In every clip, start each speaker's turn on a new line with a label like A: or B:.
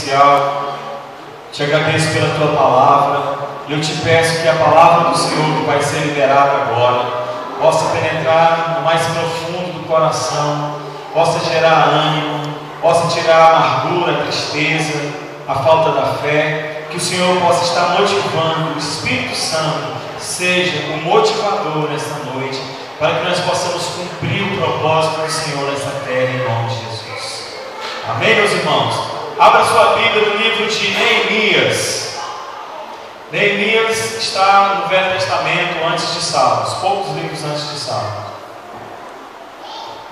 A: especial. Te agradeço pela tua palavra. Eu te peço que a palavra do Senhor que vai ser liberada agora possa penetrar no mais profundo do coração, possa gerar ânimo, possa tirar a amargura, a tristeza, a falta da fé. Que o Senhor possa estar motivando, o Espírito Santo seja o motivador nesta noite, para que nós possamos cumprir o propósito do Senhor nesta terra, em nome de Jesus. Amém, meus irmãos? Abra sua Bíblia no livro de Neemias. Neemias está no Velho Testamento antes de Salmos, poucos livros antes de Salmos.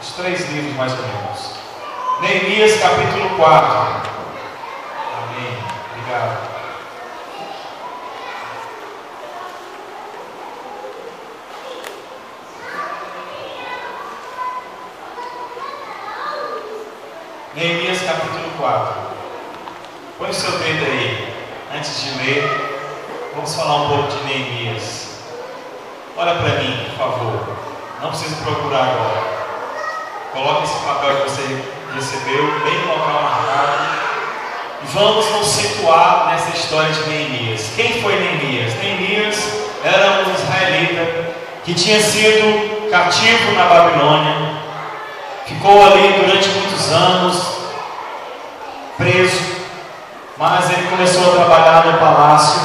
A: Os 3 livros mais ou menos. Neemias capítulo 4. Amém. Obrigado. Neemias capítulo 4. Põe o seu dedo aí, antes de ler. Vamos falar um pouco de Neemias. Olha para mim, por favor. Não precisa procurar agora. Coloque esse papel que você recebeu bem no local marcado. E vamos nos situar nessa história de Neemias. Quem foi Neemias? Neemias era um israelita que tinha sido cativo na Babilônia. Ficou ali durante muitos anos, preso, mas ele começou a trabalhar no palácio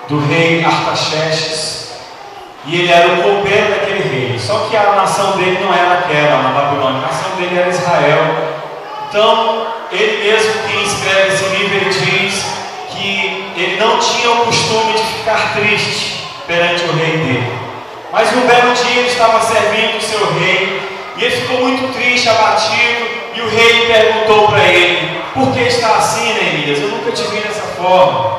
A: do rei Artaxerxes, e ele era o copeiro daquele rei. Só que a nação dele não era aquela na Babilônia, a nação dele era Israel. Então, ele mesmo que escreve esse livro, ele diz que ele não tinha o costume de ficar triste perante o rei dele. Mas um belo dia ele estava servindo o seu rei, e ele ficou muito triste, abatido, e o rei perguntou para ele: por que está assim, Neemias? Eu nunca te vi dessa forma.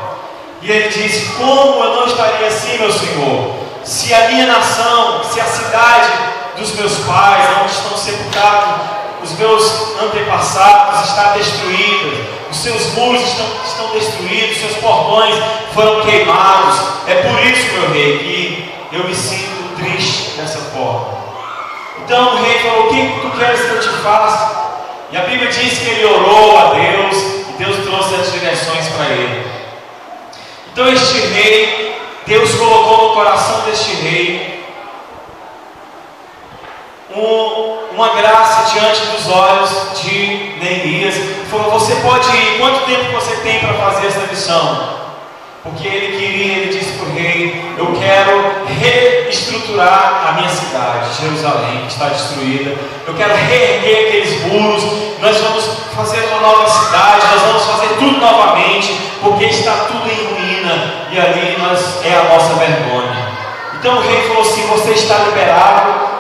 A: E ele disse: como eu não estaria assim, meu senhor? Se a minha nação, se a cidade dos meus pais, onde estão sepultados os meus antepassados, está destruída, os seus muros estão destruídos, os seus portões foram queimados. É por isso, meu rei, que eu me sinto triste dessa forma. Então o rei falou: o que tu queres que eu te faça? E a Bíblia diz que ele orou a Deus, e Deus trouxe as direções para ele. Então este rei, Deus colocou no coração deste rei uma graça diante dos olhos de Neemias. Ele falou: você pode ir, quanto tempo você tem para fazer essa missão? Porque ele disse para o rei: eu quero reestruturar a minha cidade, Jerusalém, que está destruída. Eu quero reerguer aqueles muros. Nós vamos fazer uma nova cidade, nós vamos fazer tudo novamente, porque está tudo em ruína, e ali é a nossa vergonha. Então o rei falou assim: você está liberado.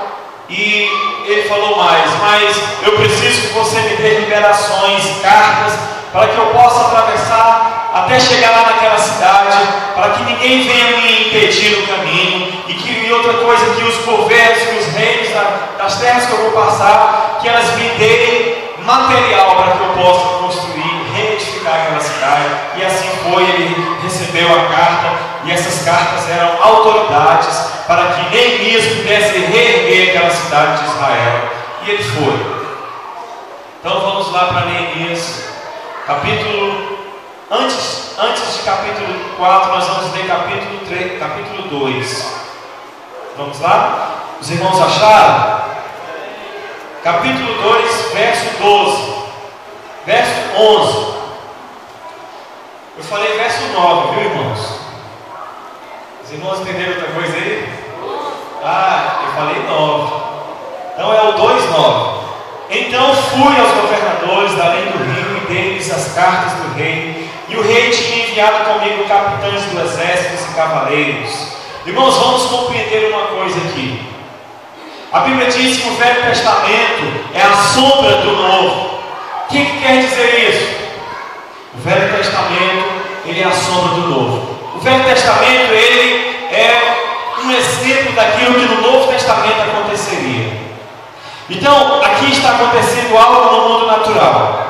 A: E ele falou mais: mas eu preciso que você me dê liberações, cartas, para que eu possa atravessar até chegar lá naquela cidade, para que ninguém venha me impedir no caminho, e outra coisa, que os governos, que os reinos das terras que eu vou passar, que elas me deem material para que eu possa construir, reedificar aquela cidade. E assim foi, ele recebeu a carta, e essas cartas eram autoridades para que Neemias pudesse reerguer aquela cidade de Israel. E ele foi. Então vamos lá para Neemias, antes de capítulo 4, nós vamos ler capítulo 3, capítulo 2. Vamos lá? Os irmãos acharam? Capítulo 2, verso 12. Verso 11. Eu falei verso 9, viu, irmãos? Os irmãos entenderam outra coisa aí? Ah, eu falei 9. Então é o 2:9. Então fui aos governadores da além do rio e dei-lhes as cartas do rei. E o rei tinha enviado comigo capitães do exército e cavaleiros. Irmãos, vamos compreender uma coisa aqui. A Bíblia diz que o Velho Testamento é a sombra do Novo. O que quer dizer isso? O Velho Testamento, ele é a sombra do Novo. O Velho Testamento, ele é um exemplo daquilo que no Novo Testamento aconteceria. Então, aqui está acontecendo algo no mundo natural,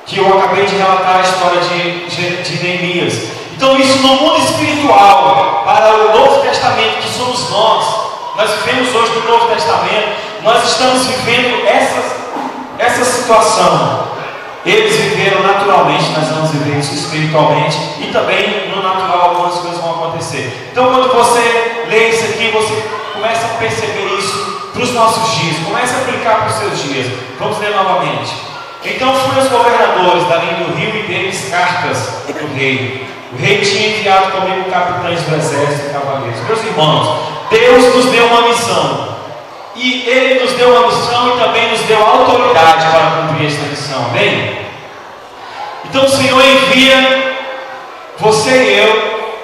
A: que eu acabei de relatar a história de Neemias. Então isso no mundo espiritual, para o Novo Testamento, que somos nós vivemos hoje no Novo Testamento, nós estamos vivendo essa situação. Eles viveram naturalmente nas espiritualmente, e também no natural algumas coisas vão acontecer. Então, quando você lê isso aqui, você começa a perceber isso para os nossos dias, começa a aplicar para os seus dias. Vamos ler novamente. Então fui aos governadores da linha do rio e dei-lhes cartas do rei. O rei tinha enviado comigo capitães do exército e cavaleiros. Meus irmãos, Deus nos deu uma missão. E Ele nos deu uma missão e também nos deu autoridade para cumprir esta missão. Amém? Então o Senhor envia você e eu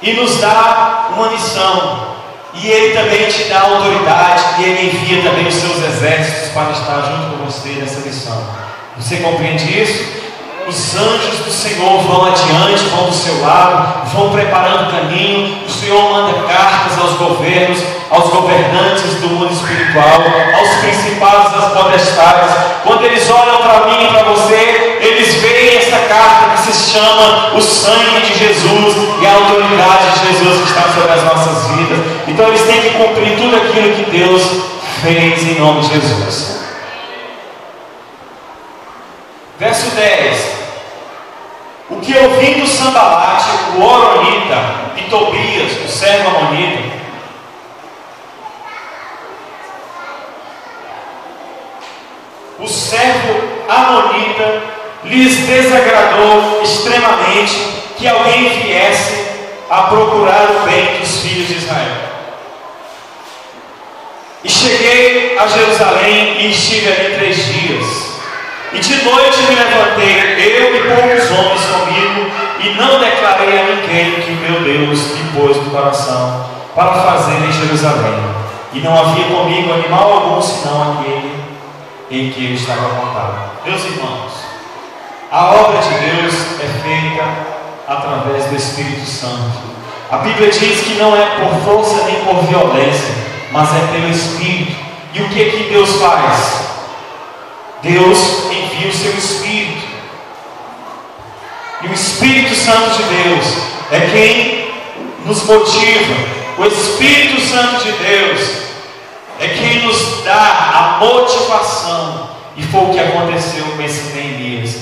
A: e nos dá uma missão. E Ele também te dá autoridade e Ele envia também os seus exércitos para estar junto com você nessa missão. Você compreende isso? Os anjos do Senhor vão adiante, vão do seu lado, vão preparando o caminho. O Senhor manda cartas aos governos, aos governantes do mundo espiritual, aos principados das potestades. Quando eles olham para mim e para você, eles veem essa carta que se chama o sangue de Jesus e a autoridade de Jesus que está sobre as nossas vidas. Então eles têm que cumprir tudo aquilo que Deus fez em nome de Jesus. Verso 10. O que ouvindo Sambalate, o Horonita, e Tobias, o servo amonita, o servo amonita lhes desagradou extremamente que alguém viesse a procurar o bem dos filhos de Israel. E cheguei a Jerusalém e estive ali 3 dias. E de noite me levantei, eu e poucos homens comigo, e não declarei a ninguém que meu Deus me pôs no coração para fazer em Jerusalém. E não havia comigo animal algum, senão aquele em que eu estava contado. Meus irmãos, a obra de Deus é feita através do Espírito Santo. A Bíblia diz que não é por força nem por violência, mas é pelo Espírito. E o que Deus faz? Deus envia o seu Espírito. E o Espírito Santo de Deus é quem nos motiva. O Espírito Santo de Deus é quem nos dá a motivação. E foi o que aconteceu com esse Neemias.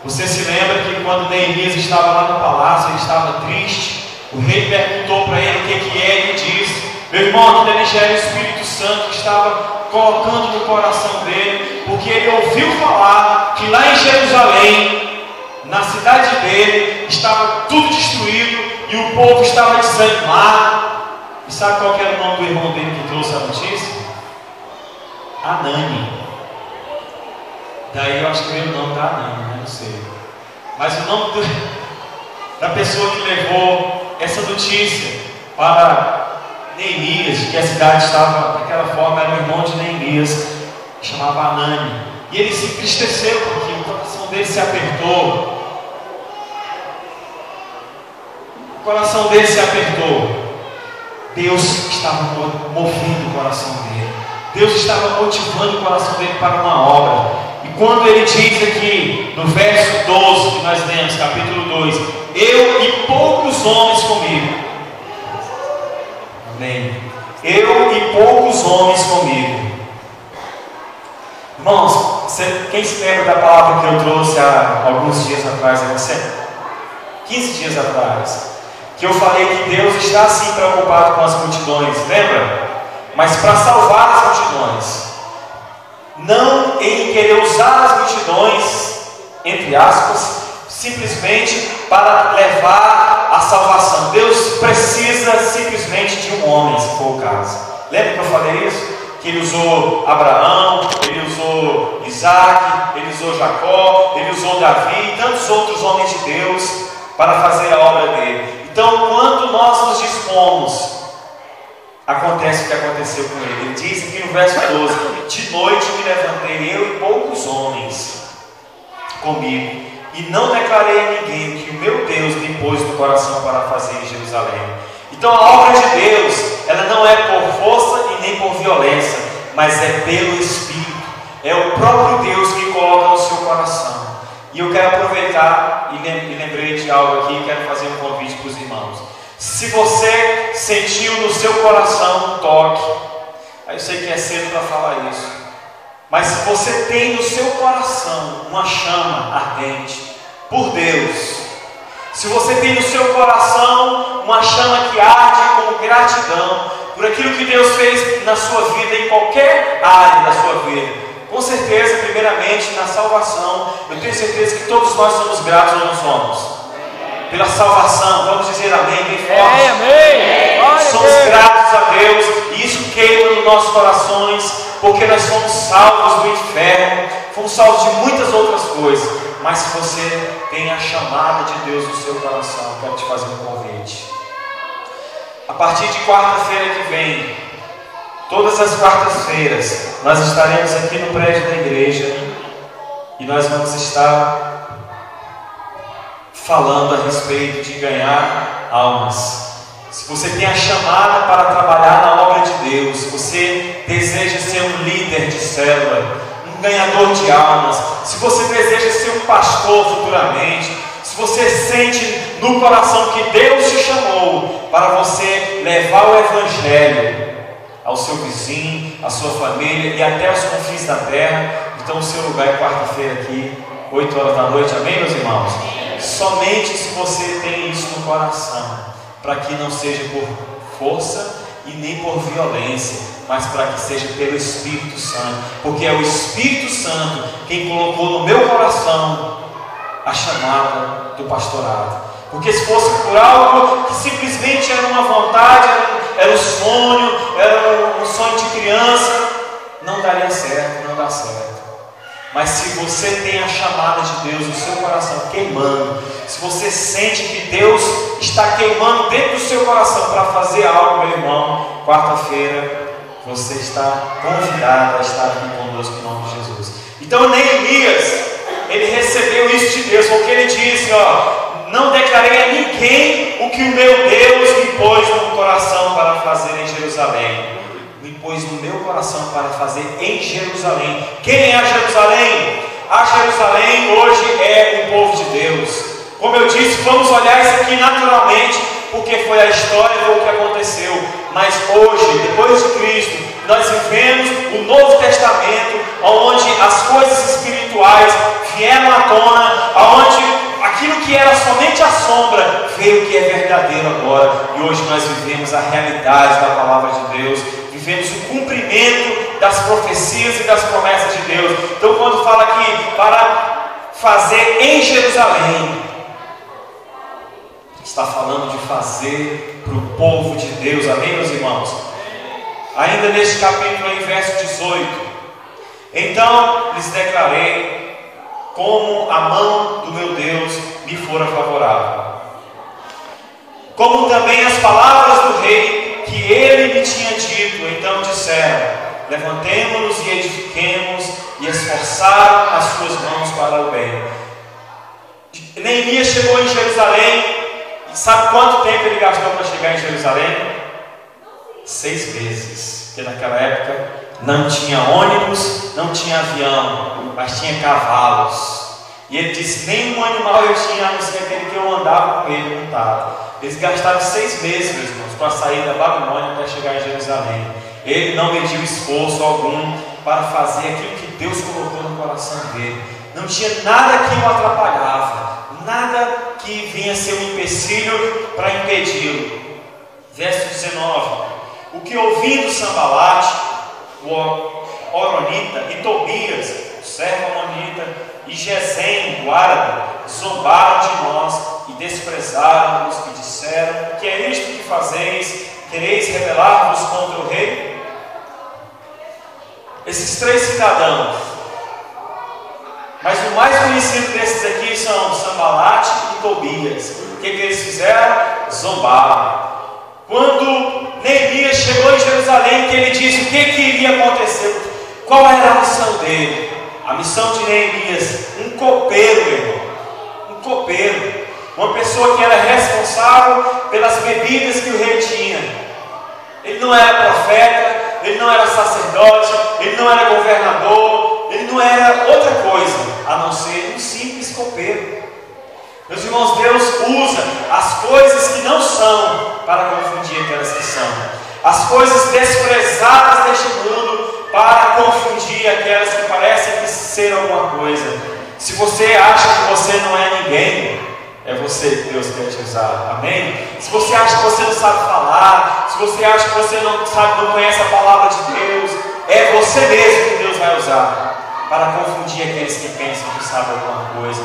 A: Você se lembra que quando Neemias estava lá no palácio, ele estava triste. O rei perguntou para ele o que é, e ele disse: meu irmão, aquilo ali já era o Espírito Santo que estava colocando no coração dele, porque ele ouviu falar que lá em Jerusalém, na cidade dele, estava tudo destruído e o povo estava desanimado. E sabe qual que era o nome do irmão dele que trouxe a notícia? Anani. Daí eu acho que veio o nome da Anani, né? Não sei. Mas o nome da pessoa que levou essa notícia para Neemias, que a cidade estava daquela forma, era o irmão de Neemias, chamava Anani. E ele se entristeceu porque o coração dele se apertou. O coração dele se apertou. Deus estava movendo o coração dele. Deus estava motivando o coração dele para uma obra. E quando ele diz aqui, no verso 12 que nós lemos, capítulo 2: eu e poucos homens comigo. Amém. Eu e poucos homens comigo. Irmãos, quem se lembra da palavra que eu trouxe há alguns dias atrás? 15 dias atrás. Que eu falei que Deus está sim preocupado com as multidões, lembra? Mas para salvar as multidões, não em querer usar as multidões, entre aspas, simplesmente para levar a salvação. Deus precisa simplesmente de um homem, se for o caso. Lembra que eu falei isso? Que ele usou Abraão, ele usou Isaac, ele usou Jacó, ele usou Davi e tantos outros homens de Deus para fazer a obra dele. Então, quando nós nos dispomos, acontece o que aconteceu com ele. Ele diz aqui no verso 12: de noite me levantei, eu e poucos homens comigo, e não declarei a ninguém que o meu Deus me pôs no coração para fazer em Jerusalém. Então a obra de Deus, ela não é por força e nem por violência, mas é pelo Espírito. É o próprio Deus que coloca no seu coração. E eu quero aproveitar e lembrei de algo aqui e quero fazer um convite para os irmãos. Se você sentiu no seu coração um toque, aí eu sei que é cedo para falar isso, mas se você tem no seu coração uma chama ardente por Deus, se você tem no seu coração uma chama que arde com gratidão por aquilo que Deus fez na sua vida, em qualquer área da sua vida, com certeza, primeiramente na salvação, eu tenho certeza que todos nós somos gratos ou não somos? Pela salvação, vamos dizer amém, bem forte.
B: Amém.
A: Somos gratos a Deus, e isso queima nos nossos corações, porque nós fomos salvos do inferno, fomos salvos de muitas outras coisas. Mas se você tem a chamada de Deus no seu coração, eu quero te fazer um convite. A partir de quarta-feira que vem, todas as quartas-feiras, nós estaremos aqui no prédio da igreja e nós vamos estar falando a respeito de ganhar almas. Se você tem a chamada para trabalhar na obra de Deus, se você deseja ser um líder de célula, um ganhador de almas, se você deseja ser um pastor futuramente, se você sente no coração que Deus te chamou para você levar o Evangelho ao seu vizinho, à sua família e até aos confins da terra, então o seu lugar é quarta-feira aqui, 8 horas da noite, amém, meus irmãos? Somente se você tem isso no coração, para que não seja por força e nem por violência, mas para que seja pelo Espírito Santo, porque é o Espírito Santo quem colocou no meu coração a chamada do pastorado. Porque se fosse por algo que simplesmente era uma vontade, era um sonho de criança, não daria certo, não dá certo. Mas se você tem a chamada de Deus no seu coração queimando, se você sente que Deus está queimando dentro do seu coração para fazer algo, meu irmão, quarta-feira você está convidado a estar aqui conosco em nome de Jesus. Então Neemias, ele recebeu isso de Deus, porque ele disse, não declarei a ninguém o que o meu Deus me pôs no coração para fazer em Jerusalém. Me pôs no meu coração para fazer em Jerusalém. Quem é a Jerusalém? A Jerusalém hoje é o povo de Deus. Como eu disse, vamos olhar isso aqui naturalmente, porque foi a história, foi o que aconteceu. Mas hoje, depois de Cristo, nós vivemos o Novo Testamento, onde as coisas espirituais vieram à tona, onde aquilo que era somente a sombra veio que é verdadeiro agora. E hoje nós vivemos a realidade da palavra de Deus, vivemos o cumprimento das profecias e das promessas de Deus. Então quando fala aqui para fazer em Jerusalém, está falando de fazer para o povo de Deus, amém, meus irmãos? Ainda neste capítulo, em verso 18: então lhes declarei como a mão do meu Deus me fora favorável, como também as palavras do rei que ele me tinha dito. Então disseram: levantemo-nos e edifiquemos, e esforçaram as suas mãos para o bem. Neemias chegou em Jerusalém, e sabe quanto tempo ele gastou para chegar em Jerusalém? 6 meses, porque naquela época não tinha ônibus, não tinha avião, mas tinha cavalos. E ele disse: nenhum animal eu tinha, a não ser aquele que eu andava com ele montado. Eles gastaram 6 meses, meus irmãos, para sair da Babilônia até chegar em Jerusalém. Ele não mediu esforço algum para fazer aquilo que Deus colocou no coração dele. Não tinha nada que o atrapalhava, nada que vinha ser um empecilho para impedi-lo. Verso 19: o que ouvindo Sambalate, o Horonita, e Tobias, o servo amonita, e Gesem, o árabe, zombaram de nós e desprezaram-nos e disseram: que é isto que fazeis? Quereis rebelar-vos contra o rei? Esses 3 cidadãos, mas o mais conhecido desses aqui são Sambalate e Tobias. O que eles fizeram? Zombaram. Quando Neemias chegou em Jerusalém, que ele disse o que iria acontecer, qual era a missão dele? A missão de Neemias: um copeiro, meu irmão, um copeiro, uma pessoa que era responsável pelas bebidas que o rei tinha. Ele não era profeta, ele não era sacerdote, ele não era governador, ele não era outra coisa a não ser um simples copeiro. Meus irmãos, Deus usa as coisas que não são para confundir aquelas que são, as coisas desprezadas deste mundo para confundir aquelas que parecem ser alguma coisa. Se você acha que você não é ninguém, é você que Deus quer te usar, amém? Se você acha que você não sabe falar, se você acha que você não conhece a palavra de Deus, é você mesmo que Deus vai usar para confundir aqueles que pensam que sabem alguma coisa.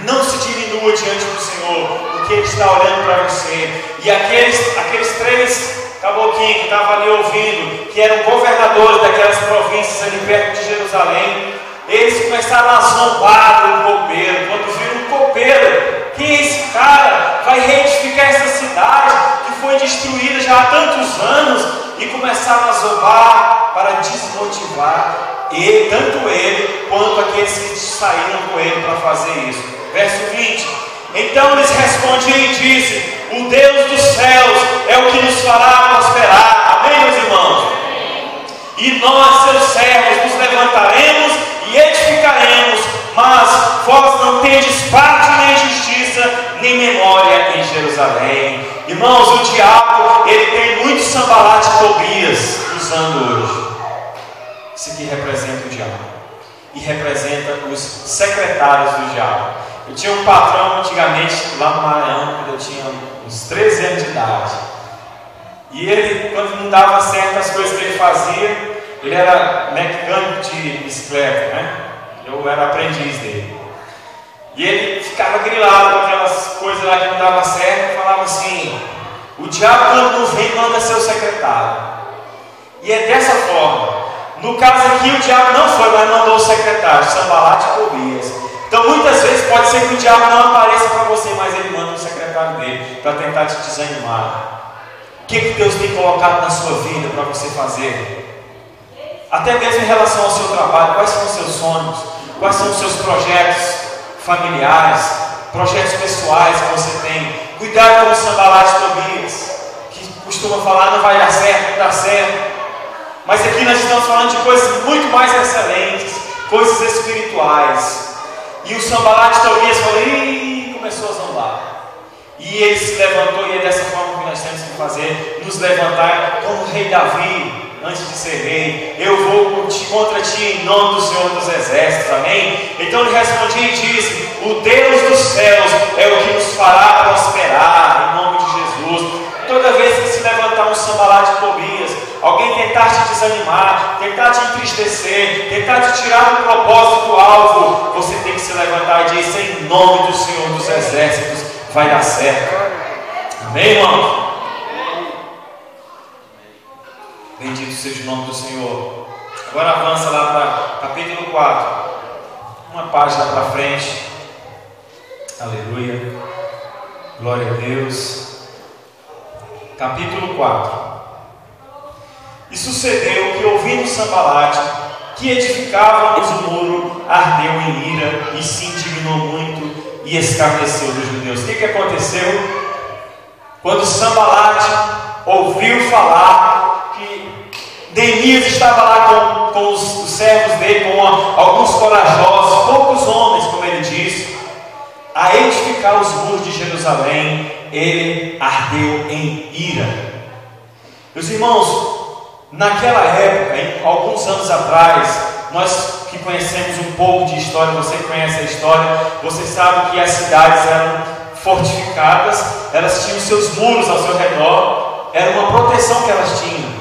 A: Não se diminua diante do Senhor, porque Ele está olhando para você. E aqueles 3 caboclinhos que estavam ali ouvindo, que eram governadores daquelas províncias ali perto de Jerusalém, eles começaram a zombar do copeiro. Quando viram o copeiro, quem é esse cara? Vai reedificar essa cidade que foi destruída já há tantos anos, e começaram a zombar para desmotivar tanto ele quanto aqueles que saíram com ele para fazer isso. Verso 20: então lhes respondiam e disse: o Deus dos céus é o que nos fará prosperar. Amém, meus irmãos? E nós, seus servos, nos levantaremos e edificaremos, mas vós não tendes parte nem justiça, nem memória em Jerusalém. Irmãos, o diabo, ele tem muito Sambalate e Tobias usando hoje. Isso aqui representa o diabo e representa os secretários do diabo. Eu tinha um patrão antigamente lá no Maranhão, quando eu tinha uns 13 anos de idade. E ele, quando não dava certo as coisas que ele fazia, ele era mecânico de bicicleta, né? Eu era aprendiz dele. E ele ficava grilado com aquelas coisas lá que não dava certo, e falava assim: o diabo, quando não vem, manda seu secretário. E é dessa forma. No caso aqui, o diabo não foi, mas mandou o secretário, Sambalate e Tobias. Então muitas vezes pode ser que o diabo não apareça para você, mas ele manda o secretário dele para tentar te desanimar. O que Deus tem colocado na sua vida para você fazer? Até mesmo em relação ao seu trabalho, quais são os seus sonhos? Quais são os seus projetos familiares, projetos pessoais que você tem? Cuidado com o Sambalate e Tobias, que costuma falar: não vai dar certo, não dá certo. Mas aqui nós estamos falando de coisas muito mais excelentes, coisas espirituais. E o Sambalate e Tobias falou: ih, começou a zombar. E ele se levantou, e é dessa forma que nós temos que fazer, nos levantar como o rei Davi, antes de ser rei. Eu vou contra ti em nome do Senhor dos Exércitos, amém? Então ele respondia e disse: o Deus dos céus é o que nos fará prosperar, em nome de Jesus. Toda vez que se levantar um Sambalate e Tobias, alguém tentar te desanimar, tentar te entristecer, tentar te tirar do propósito do alvo, você tem que se levantar e dizer: em nome do Senhor dos Exércitos, vai dar certo. Amém, irmão? Bendito seja o nome do Senhor. Agora avança lá para capítulo 4, uma página para frente. Aleluia, glória a Deus. Capítulo 4. E sucedeu que, ouvindo Sambalate que edificávamos o muro, ardeu em ira e se indignou muito e escarneceu dos judeus. O que aconteceu? Quando Sambalate ouviu falar que Neemias estava lá com os servos dele, com alguns corajosos, poucos homens, como ele disse, a edificar os muros de Jerusalém, ele ardeu em ira. Meus irmãos, naquela época, alguns anos atrás, nós que conhecemos um pouco de história, você que conhece a história, você sabe que as cidades eram fortificadas, elas tinham seus muros ao seu redor, era uma proteção que elas tinham,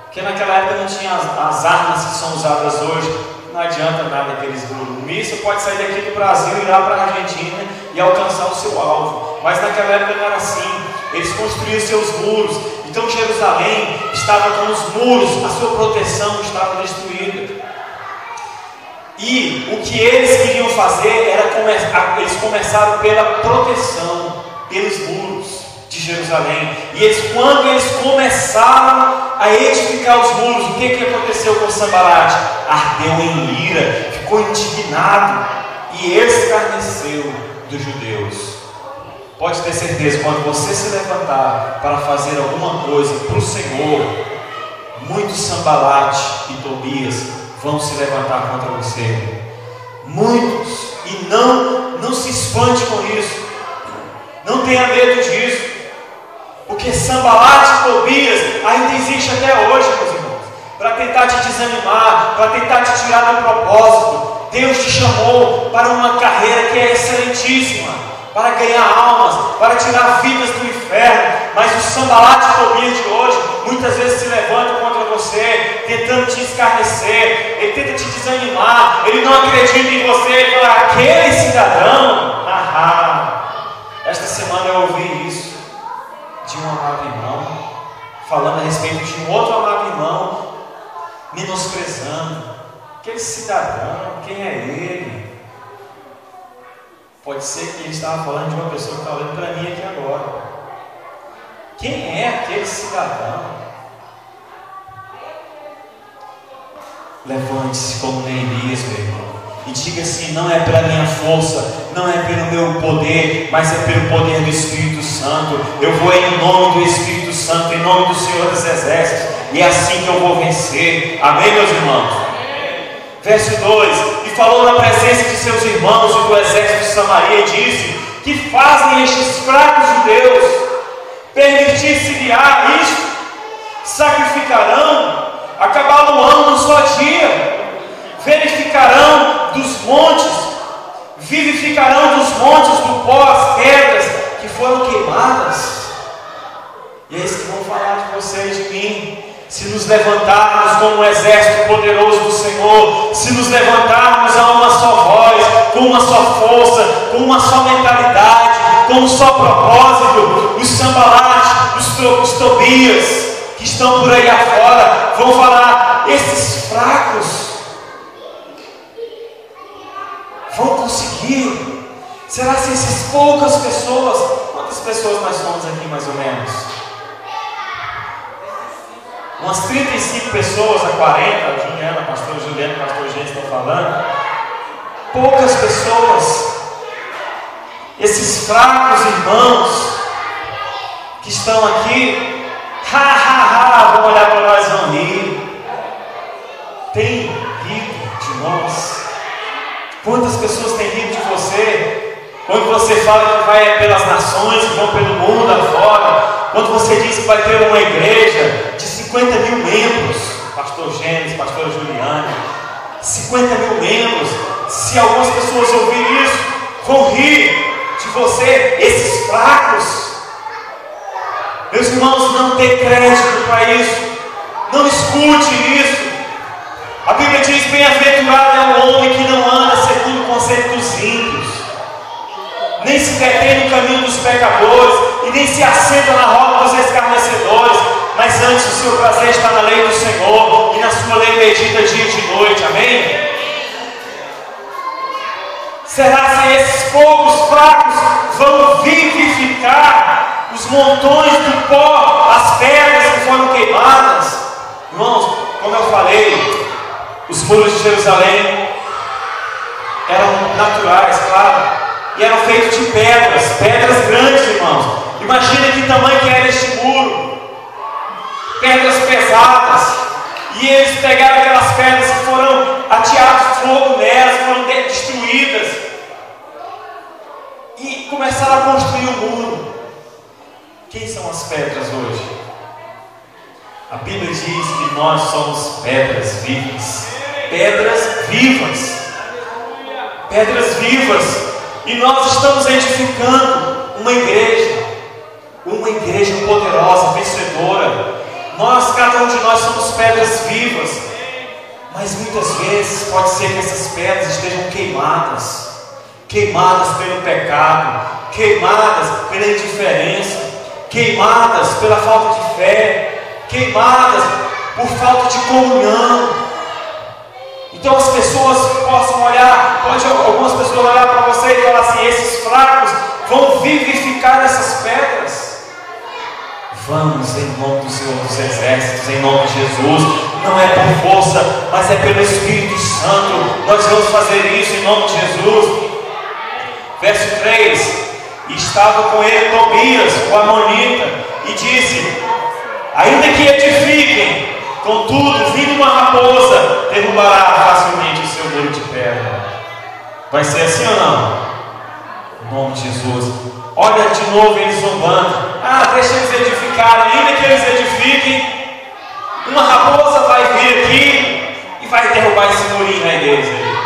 A: porque naquela época não tinha as armas que são usadas hoje. Não adianta nada aqueles muros. O míssil pode sair daqui do Brasil, ir lá para a Argentina e alcançar o seu alvo, mas naquela época não era assim. Eles construíam seus muros. Então Jerusalém estava com os muros, a sua proteção estava destruída. E o que eles queriam fazer era eles começaram pela proteção, pelos muros de Jerusalém. E quando eles começaram a edificar os muros, o que aconteceu com Sambalate? Ardeu em ira, ficou indignado e escarneceu dos judeus. Pode ter certeza, quando você se levantar para fazer alguma coisa para o Senhor, muitos Sambalate e Tobias vão se levantar contra você. Muitos. E não se espante com isso. Não tenha medo disso. Porque Sambalate e Tobias ainda existe até hoje, meus irmãos, para tentar te desanimar, para tentar te tirar do propósito. Deus te chamou para uma carreira que é excelentíssima, para ganhar almas, para tirar vidas do inferno. Mas o Sanbalat e Tobias de hoje muitas vezes se levanta contra você, tentando te escarnecer, ele tenta te desanimar, ele não acredita em você, ele fala: aquele cidadão, esta semana eu ouvi isso de um amado irmão, falando a respeito de um outro amado irmão, menosprezando aquele cidadão, quem é ele? Pode ser que ele estava falando de uma pessoa que está olhando para mim aqui agora. Quem é aquele cidadão? Levante-se como Neemias, meu irmão, e diga assim: não é pela minha força, não é pelo meu poder, mas é pelo poder do Espírito Santo. Eu vou em nome do Espírito Santo, em nome do Senhor dos Exércitos, e é assim que eu vou vencer. Amém, meus irmãos? Verso 2: e falou na presença de seus irmãos e do exército de Samaria, e disse: que fazem estes fracos judeus? Permitir-se-lhe-á isto? Sacrificarão, acabá-lo-ão num só dia, verificarão dos montes, vivificarão dos montes do pó as pedras que foram queimadas. E é isso que vão falar de você e de mim. Se nos levantarmos como um exército poderoso do Senhor, se nos levantarmos a uma só voz, com uma só força, com uma só mentalidade, com um só propósito, os Sanbalat, os Tobias, que estão por aí afora, vão falar: esses fracos vão conseguir? Será que essas poucas pessoas, quantas pessoas nós somos aqui mais ou menos? Umas 35 pessoas a 40, a Juliana, pastor Juliano, pastor Gente estão falando. Poucas pessoas. Esses fracos irmãos que estão aqui, vão olhar para nós e vão rir. Tem rido de nós? Quantas pessoas têm rido de você? Quando você fala que vai pelas nações, que vão pelo mundo afora, quando você diz que vai ter uma igreja de 50 mil membros, pastor Gênesis, pastora Juliana, 50 mil membros, se algumas pessoas ouvirem isso, vão rir de você, esses fracos. Meus irmãos, não dê crédito para isso, não escute isso. A Bíblia diz: bem-aventurado é o homem que não anda segundo o conselho dos ímpios, nem se detém no caminho dos pecadores, e nem se assenta na roda dos escarnecedores, mas antes o seu prazer está na lei do Senhor, e na sua lei medita dia e de noite. Amém? Será que esses poucos fracos vão vivificar os montões do pó, as pedras que foram queimadas? Irmãos, como eu falei, os muros de Jerusalém eram naturais, claro, e eram feitos de pedras grandes, irmãos. Imagina que tamanho que era este muro, pedras pesadas, e eles pegaram aquelas pedras que foram ateados fogo nelas, foram destruídas, e começaram a construir o muro. Quem são as pedras hoje? A Bíblia diz que nós somos pedras vivas, pedras vivas, e nós estamos edificando uma igreja poderosa, vencedora. Cada um de nós somos pedras vivas, mas muitas vezes pode ser que essas pedras estejam queimadas pelo pecado, queimadas pela indiferença, queimadas pela falta de fé, queimadas por falta de comunhão. Então as pessoas possam olhar, algumas pessoas olhar para você e falar assim: esses fracos vão vivificar essas pedras. Vamos, em nome do Senhor dos Exércitos, em nome de Jesus. Não é por força, mas é pelo Espírito Santo. Nós vamos fazer isso em nome de Jesus. Verso 3: e estava com ele Tobias, o amonita, e disse: ainda que edifiquem, contudo, vindo uma raposa, derrubará facilmente o seu muro de pedra. Vai ser assim ou não? Em nome de Jesus. Olha de novo eles zombando. Deixa eles edificarem. Ainda que eles edifiquem, uma raposa vai vir aqui e vai derrubar esse murinho aí deles aí.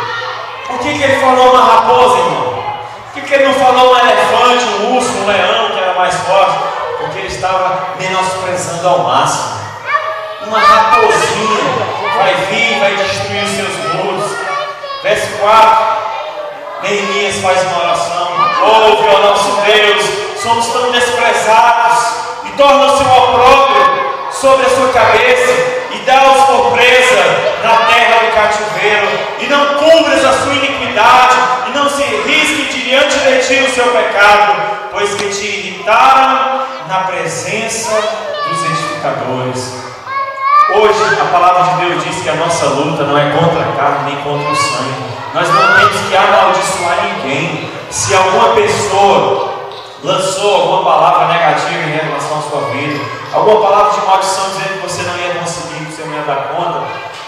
A: Por que ele falou uma raposa, irmão? Por que ele não falou um elefante, um urso, um leão, que era mais forte? Porque ele estava menosprezando ao máximo. Uma raposinha vai vir e vai destruir os seus muros. Verso 4, Neemias faz uma oração: ouve, ó nosso Deus, somos tão desprezados, e torna o seu opróbrio sobre a sua cabeça, e dá-os por presa na terra do cativeiro, e não cubras a sua iniquidade, e não se risque diante de ti o seu pecado, pois que te irritaram na presença dos edificadores. Hoje a palavra de Deus diz que a nossa luta não é contra a carne nem contra o sangue. Nós não temos que amaldiçoar ninguém. Se alguma pessoa lançou alguma palavra negativa em relação à sua vida, alguma palavra de maldição dizendo que você não ia conseguir, que você não ia dar conta,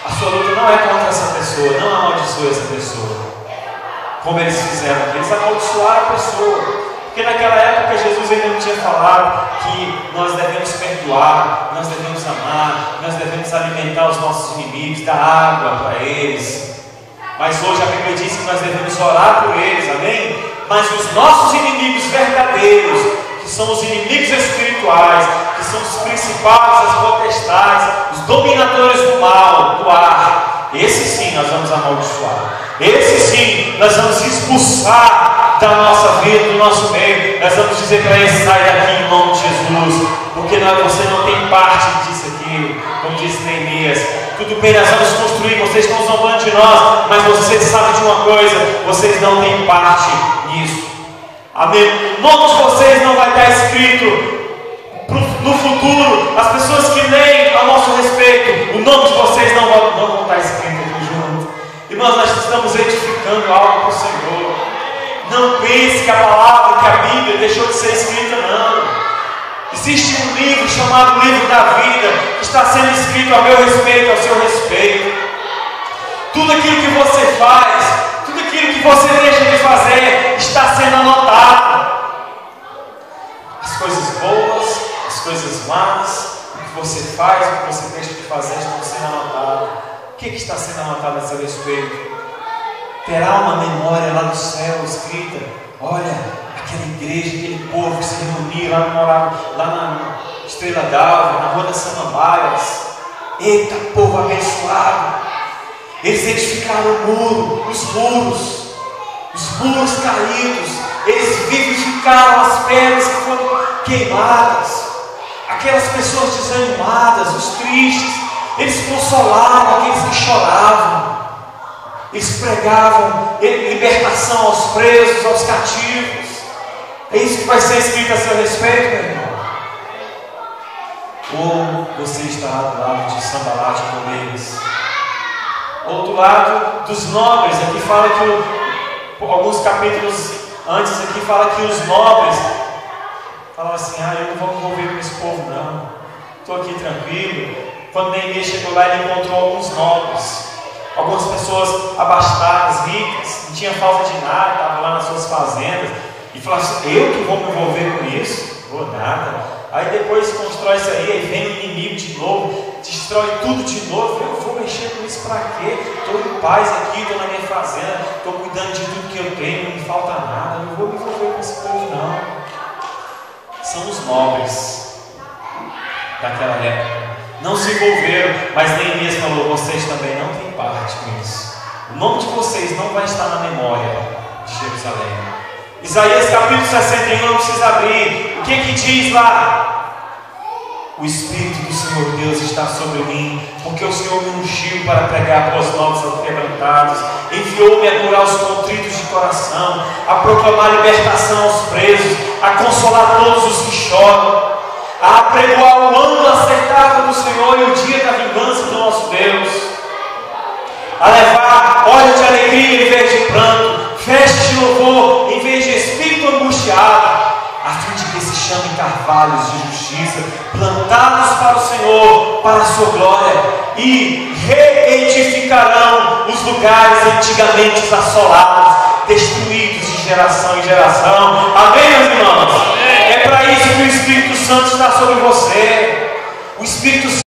A: a sua luta não é contra essa pessoa. Não amaldiçoe essa pessoa, como eles fizeram aqui. Eles amaldiçoaram a pessoa. Porque naquela época Jesus ainda não tinha falado que nós devemos perdoar, nós devemos amar, nós devemos alimentar os nossos inimigos, dar água para eles. Mas hoje a Bíblia diz que nós devemos orar por eles, amém? Mas os nossos inimigos verdadeiros, que são os inimigos espirituais, que são os principados, as potestades, os dominadores do mal, do ar, esses sim nós vamos amaldiçoar. Esses sim nós vamos expulsar da nossa vida, do nosso meio. Nós vamos dizer para eles: sai daqui em nome de Jesus, porque você não tem parte disso aqui, como disse Neemias. Tudo bem, nós vamos construir, vocês estão zombando de nós, mas vocês sabem de uma coisa: vocês não têm parte nisso. Amém? O nome de vocês não vai estar escrito no futuro. As pessoas que leem a nosso respeito, o nome de vocês não vão estar escrito aqui junto. Irmãos, nós estamos edificando algo para o Senhor. Não pense que a palavra, que a Bíblia deixou de ser escrita, não. Existe um livro chamado Livro da Vida, que está sendo escrito a meu respeito, ao seu respeito. Tudo aquilo que você faz, tudo aquilo que você deixa de fazer, está sendo anotado. As coisas boas, as coisas más, o que você faz, o que você deixa de fazer, estão sendo anotados. O que está sendo anotado a seu respeito? Terá uma memória lá no céu escrita: olha, aquela igreja, aquele povo que se reunia lá na Estrela d'Alva, na Rua das Samambaias. Eita, povo abençoado! Eles edificaram o muro, os muros caídos. Eles vivificaram as pedras que foram queimadas. Aquelas pessoas desanimadas, os tristes, eles consolaram aqueles que choravam. Eles pregavam libertação aos presos, aos cativos. É isso que vai ser escrito a seu respeito, meu irmão? Ou você estará do lado de Sambalate com eles, ou do lado dos nobres. Aqui fala que alguns capítulos antes aqui fala que os nobres falam assim: eu não vou me envolver com esse povo não, estou aqui tranquilo. Quando Neemias chegou lá, ele encontrou alguns nobres, algumas pessoas abastadas, ricas, não tinha falta de nada, estavam lá nas suas fazendas, e falou assim: eu que vou me envolver com isso? Vou nada. Aí depois constrói isso aí vem o inimigo de novo, destrói tudo de novo. Eu vou mexer com isso para quê? Estou em paz aqui, estou na minha fazenda, estou cuidando de tudo que eu tenho, não me falta nada, não vou me envolver com esse povo não. São os nobres daquela época, não se envolveram, mas Neemias falou: vocês também não têm parte com isso. O nome de vocês não vai estar na memória de Jerusalém. Isaías capítulo 61, não precisa abrir. O que diz lá? O Espírito do Senhor Deus está sobre mim, porque o Senhor me ungiu para pregar boas novas aos quebrantados, enviou-me a curar os contritos de coração, a proclamar libertação aos presos, a consolar todos os que choram, a apregoar o ano aceitável do Senhor e o dia da vingança do nosso Deus, a levar óleo de alegria em vez de pranto, veste de louvor em vez de espírito angustiado, a fim de que se chamem carvalhos de justiça, plantados para o Senhor, para a sua glória, e reedificarão os lugares antigamente assolados, destruídos de geração em geração. Amém, meus irmãos? Amém. É para isso que o Espírito Santo está sobre você. O Espírito Santo